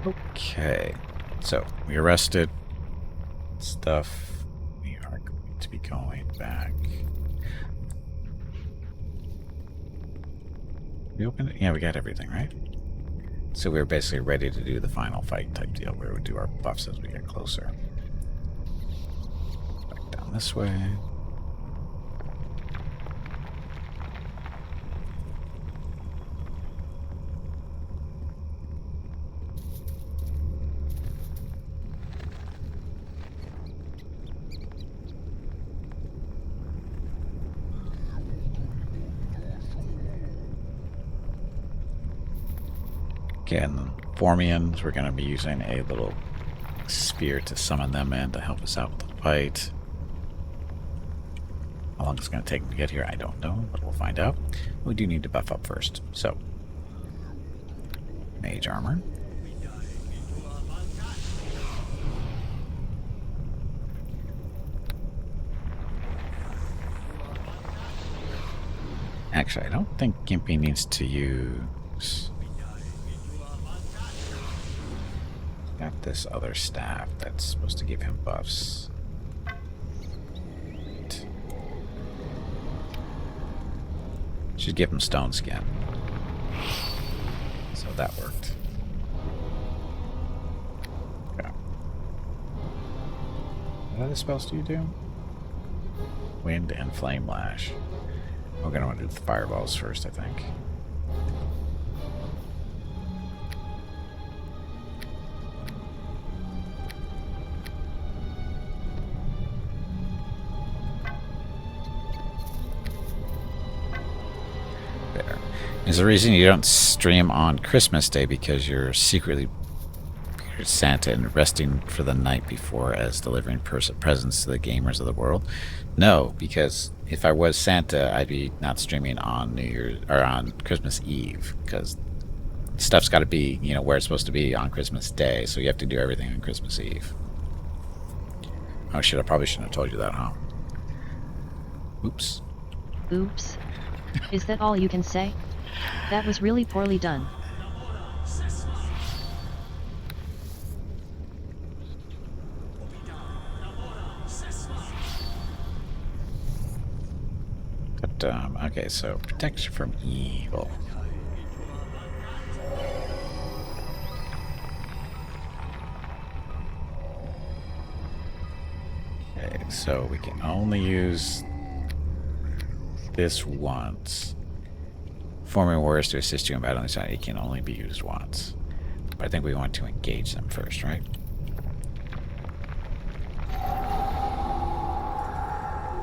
Okay, so we arrested stuff. We are going to be going back. We opened it? Yeah, we got everything, right? So we were basically ready to do the final fight type deal where we do our buffs as we get closer. Back down this way. Again, Formians, we're going to be using a little spear to summon them in to help us out with the fight. How long it's going to take to get here, I don't know, but we'll find out. We do need to buff up first. So, mage armor. Actually, I don't think Gimpy needs to use... Got this other staff that's supposed to give him buffs. Should give him stone skin. So that worked. Okay. What other spells do you do? Wind and flame lash. We're gonna want to do the fireballs first, I think. There's a reason you don't stream on Christmas Day, because you're secretly Santa and resting for the night before as delivering presents to the gamers of the world. No, because if I was Santa, I'd be not streaming on New Year's or on Christmas Eve, because stuff's got to be, you know, where it's supposed to be on Christmas Day, so you have to do everything on Christmas Eve. Oh shit, I probably shouldn't have told you that, huh? Oops. Oops. Is that all you can say? That was really poorly done. But, okay, so protection from evil. Okay, so we can only use this once. Forming warriors to assist you in battle on the side, it can only be used once. But I think we want to engage them first, right?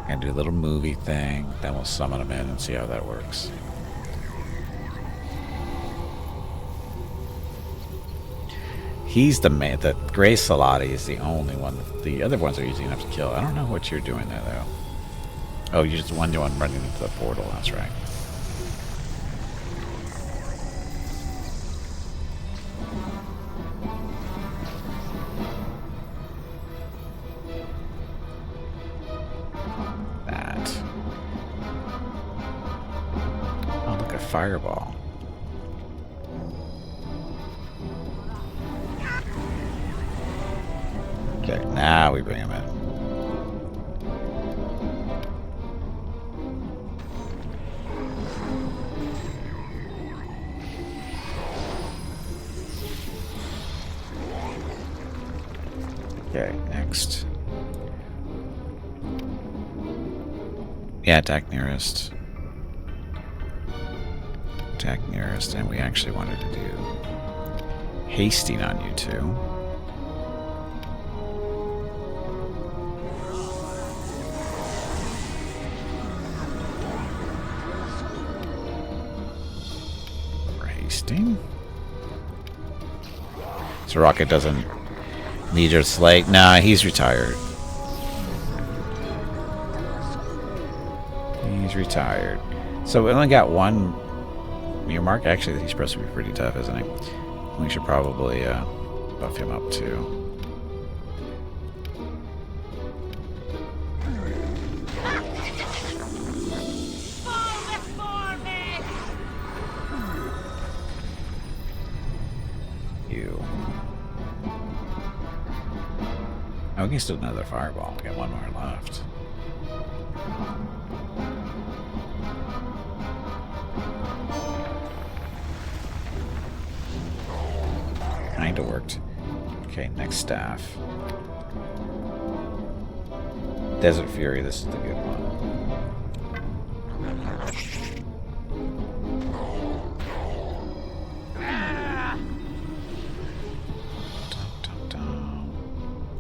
Gonna do a little movie thing, then we'll summon them in and see how that works. He's the man. The Gray Salati is the only one. The other ones are easy enough to kill. I don't know what you're doing there, though. Oh, you're just one running into the portal. That's right. Fireball. Okay, now we bring him in. Okay, next. Yeah, attack nearest. Attack nearest, and we actually wanted to do hasting on you two. We're hasting. So Rocket doesn't need your slate. Nah, he's retired. He's retired. So we only got one. Your mark, actually, he's supposed to be pretty tough, isn't he? We should probably buff him up too. You. Oh, we can still do another fireball. We got one more left. Kinda worked. Okay, next staff. Desert Fury, this is the good one.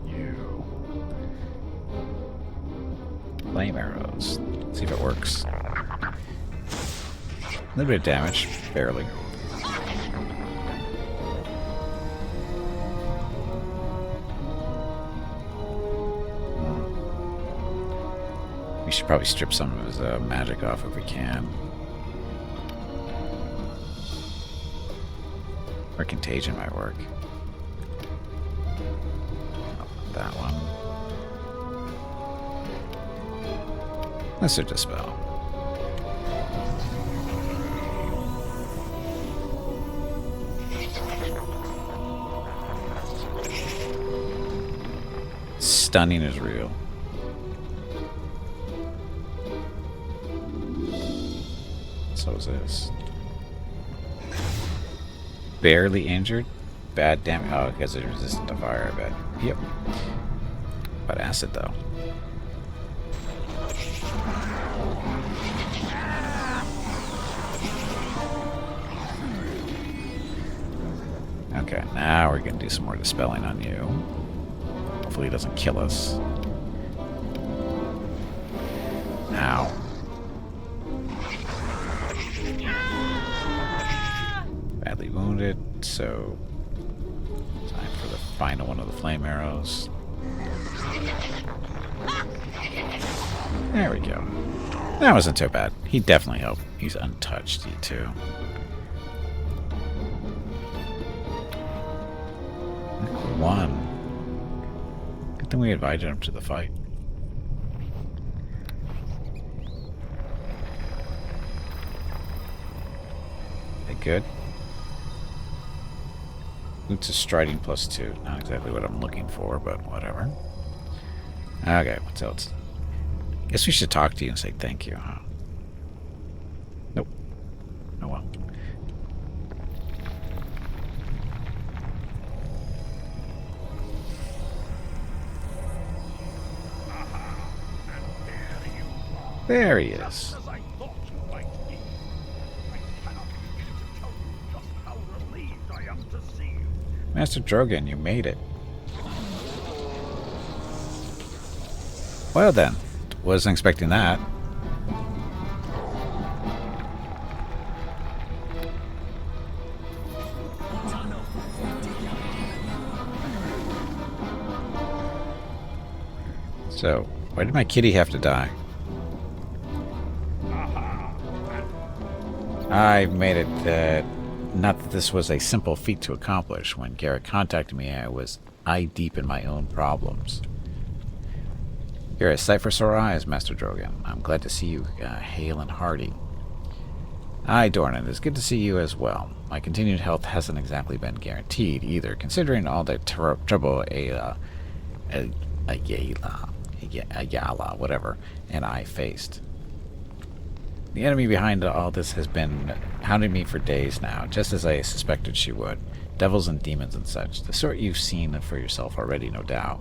You. Flame arrows. Let's see if it works. A little bit of damage, barely. We should probably strip some of his magic off if we can. Or contagion might work. That one. Let's do dispel. Stunning is real. So is this. Barely injured? Bad damage. Oh, because it's resistant to fire, I bet. Yep. But acid, though. Okay, now we're going to do some more dispelling on you. Hopefully he doesn't kill us. Ow. Badly wounded, so time for the final one of the flame arrows. There we go. That wasn't too bad. He definitely helped. He's untouched, he too. One. Good thing we invited him to the fight. They good? Boots of Striding +2. Not exactly what I'm looking for, but whatever. Okay, what's else? Guess we should talk to you and say thank you, huh? Nope. Oh well. There he is. Master Drogon, you made it. Well then, wasn't expecting that. So, why did my kitty have to die? I made it, not that this was a simple feat to accomplish. When Garrett contacted me, I was eye deep in my own problems. You're a sight for sore eyes, Master Drogon. I'm glad to see you hale and hearty. Aye, Dornan, it's good to see you as well. My continued health hasn't exactly been guaranteed either, considering all the trouble Ayala, whatever, and I faced. The enemy behind all this has been hounding me for days now, just as I suspected she would. Devils and demons and such. The sort you've seen for yourself already, no doubt.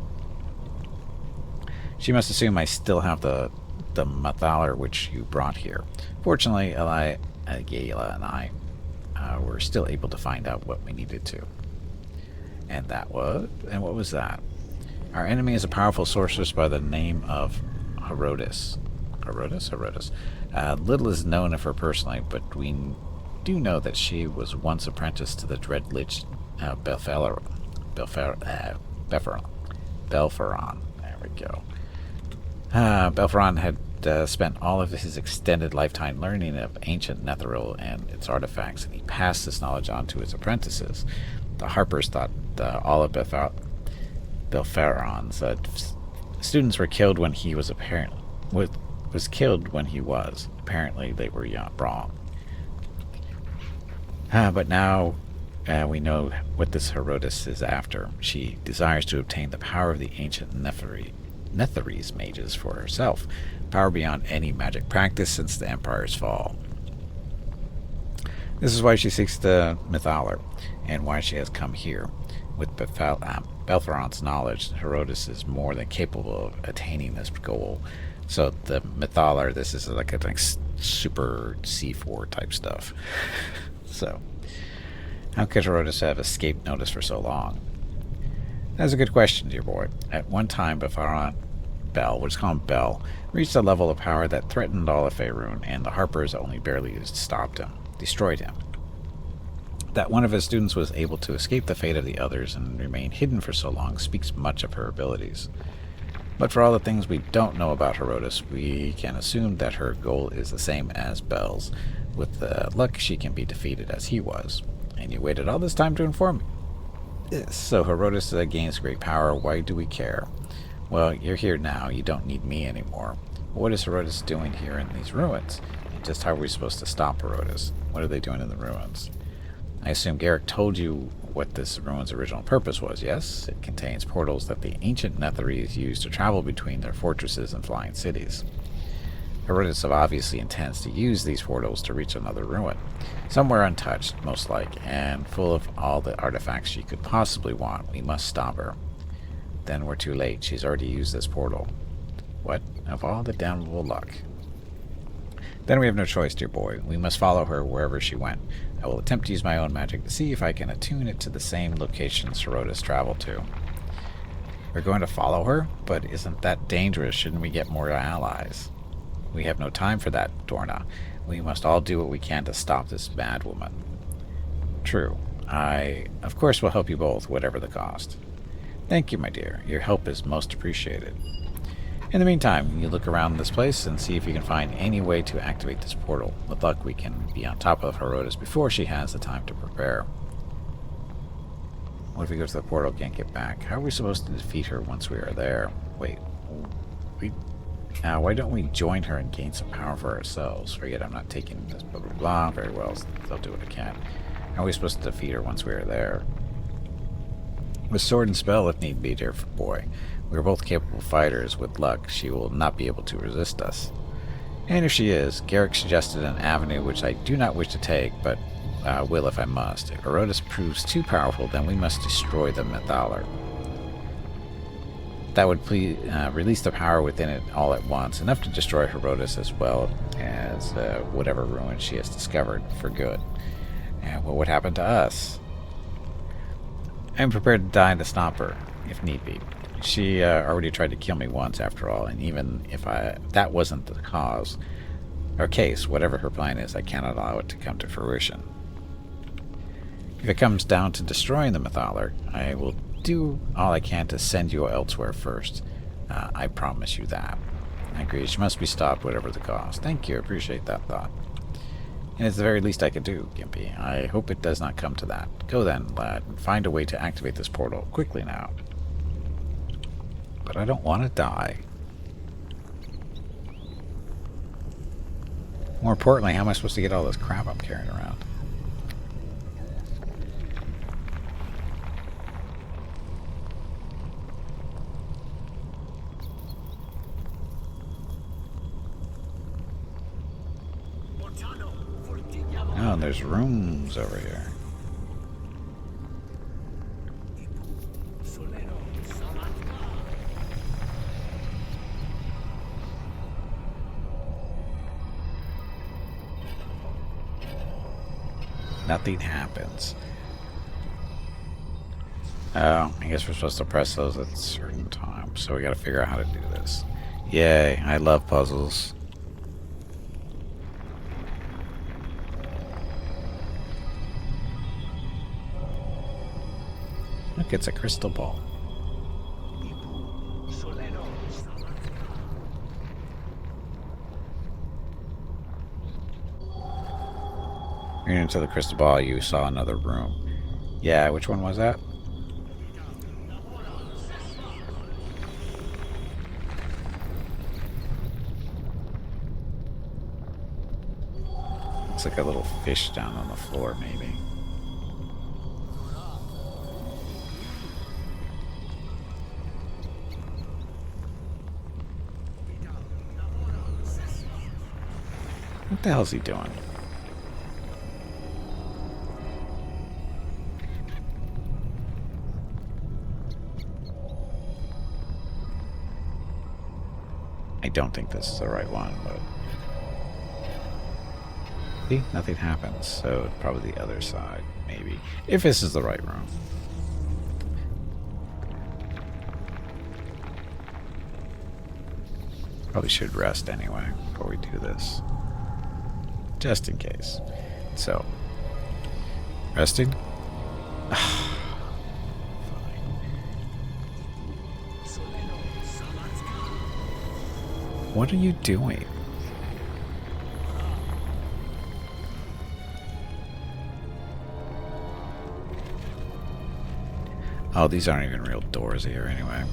She must assume I still have the Mathalar which you brought here. Fortunately, Ayala and I were still able to find out what we needed to. And what was that? Our enemy is a powerful sorceress by the name of Herodis. Herodis. Little is known of her personally, but we do know that she was once apprenticed to the Dread Lich Belferon. There we go. Belferon had spent all of his extended lifetime learning of ancient Netheril and its artifacts, and he passed this knowledge on to his apprentices. The Harpers thought all of Belferon's students were killed when he was Apparently, they were wrong. But now We know what this Herodes is after. She desires to obtain the power of the ancient Netherese mages for herself, power beyond any magic practice since the Empire's fall. This is why she seeks the Mythalar, and why she has come here. With Belferon's knowledge, Herodes is more than capable of attaining this goal. So the Mythalar, this is like a super C4 type stuff. So, how could Herodes have escaped notice for so long? That's a good question, dear boy. At one time, Belferon, we'll call him Bell, reached a level of power that threatened all of Faerun, and the Harpers only barely destroyed him. That one of his students was able to escape the fate of the others and remain hidden for so long speaks much of her abilities. But for all the things we don't know about Herodes, we can assume that her goal is the same as Belle's. With luck, she can be defeated as he was. And you waited all this time to inform me. So Herodes gains great power. Why do we care? Well, you're here now. You don't need me anymore. What is Herodes doing here in these ruins? And just how are we supposed to stop Herodes? What are they doing in the ruins? I assume Garrick told you what this ruin's original purpose was, yes? It contains portals that the ancient Netherese used to travel between their fortresses and flying cities. Herodes obviously intends to use these portals to reach another ruin, somewhere untouched, most like, and full of all the artifacts she could possibly want. We must stop her. Then we're too late. She's already used this portal. What? Of all the damnable luck. Then we have no choice, dear boy. We must follow her wherever she went. I will attempt to use my own magic to see if I can attune it to the same locations Herodes traveled to. We're going to follow her? But isn't that dangerous? Shouldn't we get more allies? We have no time for that, Dorna. We must all do what we can to stop this mad woman. True. I, of course, will help you both, whatever the cost. Thank you, my dear. Your help is most appreciated. In the meantime, you look around this place and see if you can find any way to activate this portal. With luck, we can be on top of Herodes before she has the time to prepare. What if we go to the portal and can't get back? How are we supposed to defeat her once we are there? Wait, why don't we join her and gain some power for ourselves? Forget I'm not taking this blah blah blah. Very well, they'll do what I can. How are we supposed to defeat her once we are there? With sword and spell if need be, dear boy. We are both capable fighters. With luck, she will not be able to resist us. And if she is, Garrick suggested an avenue which I do not wish to take, but will if I must. If Herodes proves too powerful, then we must destroy the Mythalar. That would release the power within it all at once, enough to destroy Herodes as well as whatever ruin she has discovered for good. And what would happen to us? I am prepared to die to stop her, if need be. She already tried to kill me once, after all, and even if that wasn't the case, whatever her plan is, I cannot allow it to come to fruition. If it comes down to destroying the Mythalar, I will do all I can to send you elsewhere first. I promise you that. I agree, she must be stopped, whatever the cost. Thank you, I appreciate that thought. And it's the very least I could do, Gimpy. I hope it does not come to that. Go then, lad, and find a way to activate this portal. Quickly now. But I don't want to die. More importantly, how am I supposed to get all this crap I'm carrying around? Oh, and there's rooms over here. Nothing happens. Oh, I guess we're supposed to press those at certain times, so we gotta figure out how to do this. Yay, I love puzzles. Look, it's a crystal ball. Into the crystal ball, you saw another room. Yeah, which one was that? Looks like a little fish down on the floor, maybe. What the hell is he doing? I don't think this is the right one, but... See? Nothing happens, so probably the other side, maybe. If this is the right room. Probably should rest anyway before we do this. Just in case. So, resting? What are you doing? Oh, these aren't even real doors here anyway.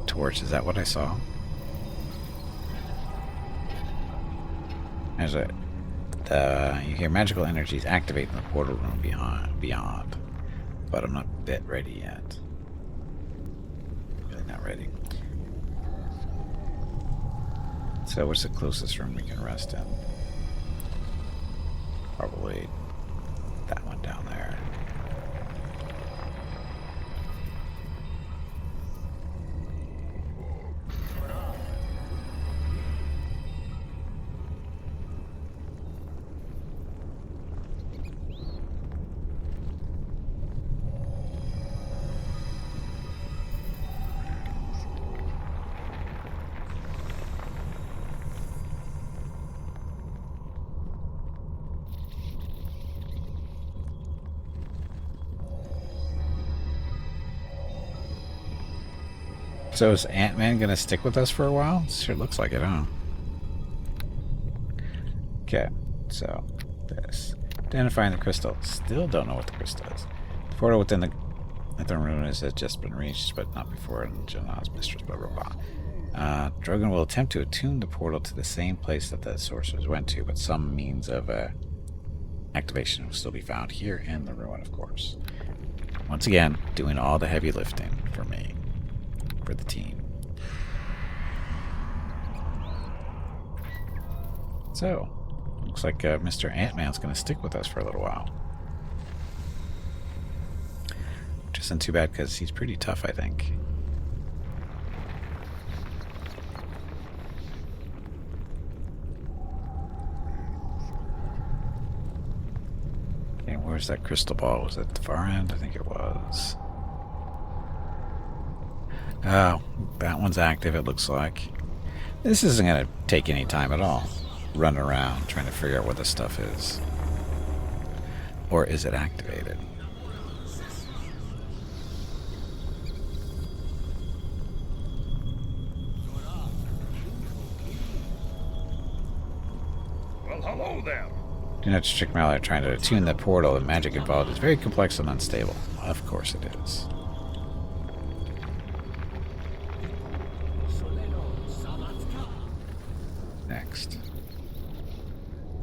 Torch, is that what I saw? There's a... you hear magical energies activate in the portal room beyond. But I'm not a bit ready yet. Really not ready. So what's the closest room we can rest in? Probably that one down there. So is Ant-Man gonna stick with us for a while? Sure looks like it, huh? Okay, so this. Identifying the crystal. Still don't know what the crystal is. The portal within the room has just been reached, but not before Janah's mistress, blah blah blah. Drogon will attempt to attune the portal to the same place that the sorcerers went to, but some means of activation will still be found here in the ruin, of course. Once again, doing all the heavy lifting for me. For the team. So, looks like Mr. Ant-Man's going to stick with us for a little while. Which isn't too bad because he's pretty tough, I think. Okay, where's that crystal ball? Was it at the far end? I think it was. Oh, that one's active, it looks like. This isn't going to take any time at all. Run around trying to figure out where the stuff is. Or is it activated? Well, hello there. Do not trick Mallory trying to attune the portal. The magic involved is very complex and unstable. Of course it is. Next.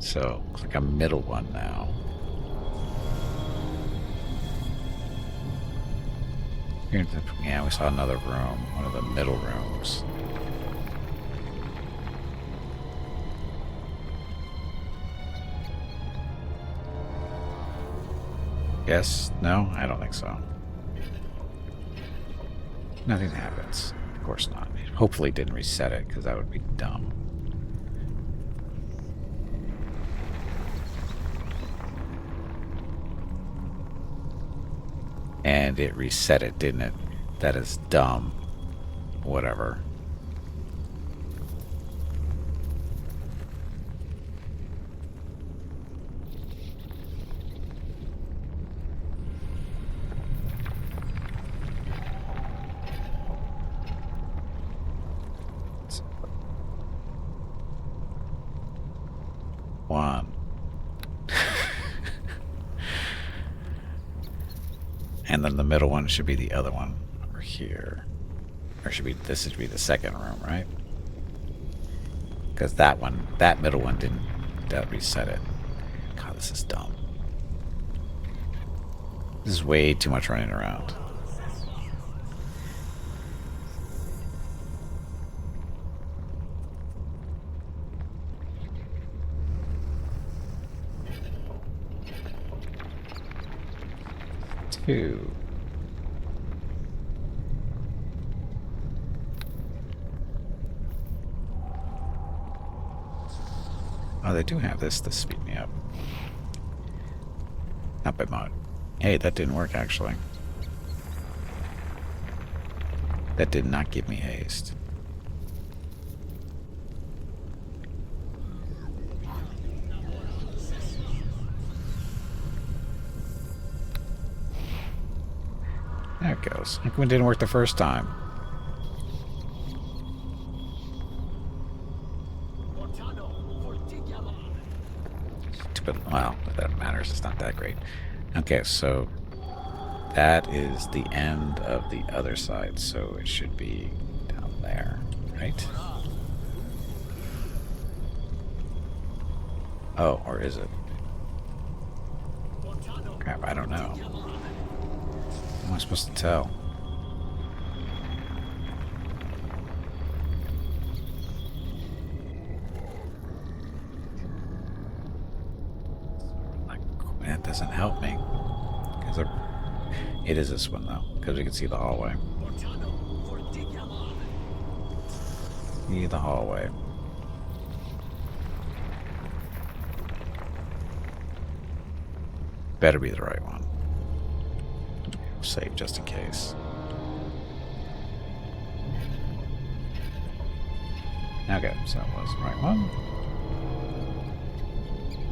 So, looks like a middle one now. Yeah, we saw another room. One of the middle rooms. Yes? No? I don't think so. Nothing happens. Of course not. Hopefully it didn't reset it, because that would be dumb. And it reset it, didn't it? That is dumb. Whatever. One. And then the middle one should be the other one over here. Or should be, this should be the second room, right? Because that one, that middle one didn't, that reset it. God, this is dumb. This is way too much running around. Ooh. Oh, they do have this to speed me up. Not by mod. Hey, that didn't work actually. That did not give me haste. There it goes. How come it didn't work the first time? Stupid. Well, that matters. It's not that great. Okay, so that is the end of the other side, so it should be down there, right? Oh, or is it? Crap, I don't know. How am I supposed to tell? Like, that doesn't help me. Because it is this one, though. Because we can see the hallway. See the hallway. Better be the right one. Save just in case. Okay, so that was the right one.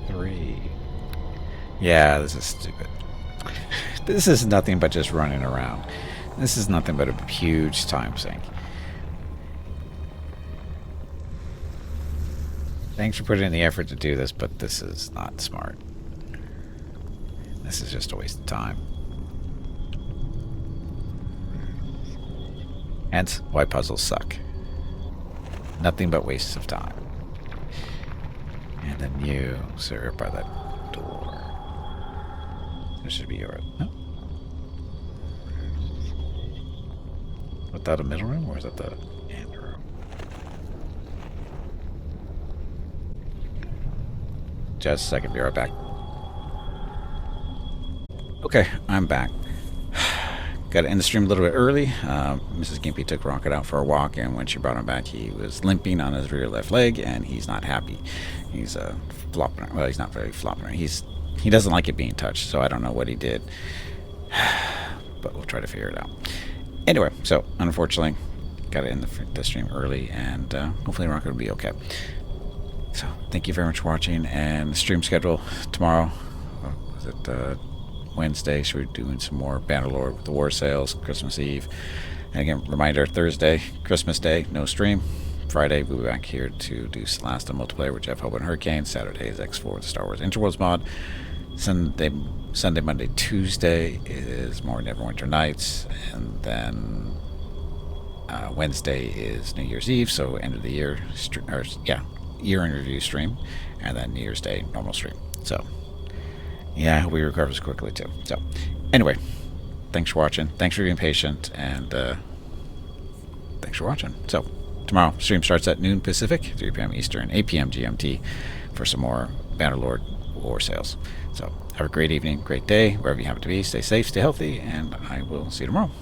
3. Yeah, this is stupid. This is nothing but just running around. This is nothing but a huge time sink. Thanks for putting in the effort to do this, but this is not smart. This is just a waste of time. Hence, why puzzles suck. Nothing but wastes of time. And then you, sir, by that door. There should be your... No? Was that a middle room, or is that the end room? Just a second, be right back. Okay, I'm back. Got to end the stream a little bit early. Mrs. Gimpy took Rocket out for a walk, and when she brought him back, he was limping on his rear left leg, and he's not happy. He's flopping. Well, he's not very flopping. He doesn't like it being touched, so I don't know what he did, but we'll try to figure it out. Anyway, so unfortunately, got to end the stream early, and hopefully Rocket will be okay. So thank you very much for watching, and the stream schedule tomorrow. Was it? Wednesday, so we're doing some more Bannerlord with the war sales, Christmas Eve. And again, reminder, Thursday, Christmas Day, no stream. Friday, we'll be back here to do Celeste multiplayer with Jeff Hope and Hurricane. Saturday is X4 with the Star Wars Interworlds mod. Sunday, Monday, Tuesday is more Neverwinter Nights. And then Wednesday is New Year's Eve, so end of the year, year in review stream. And then New Year's Day, normal stream. So, yeah, I hope he recovers quickly too. So, anyway, thanks for watching. Thanks for being patient, and thanks for watching. So, tomorrow, stream starts at noon Pacific, 3 p.m. Eastern, 8 p.m. GMT for some more Bannerlord War sales. So, have a great evening, great day, wherever you happen to be. Stay safe, stay healthy, and I will see you tomorrow.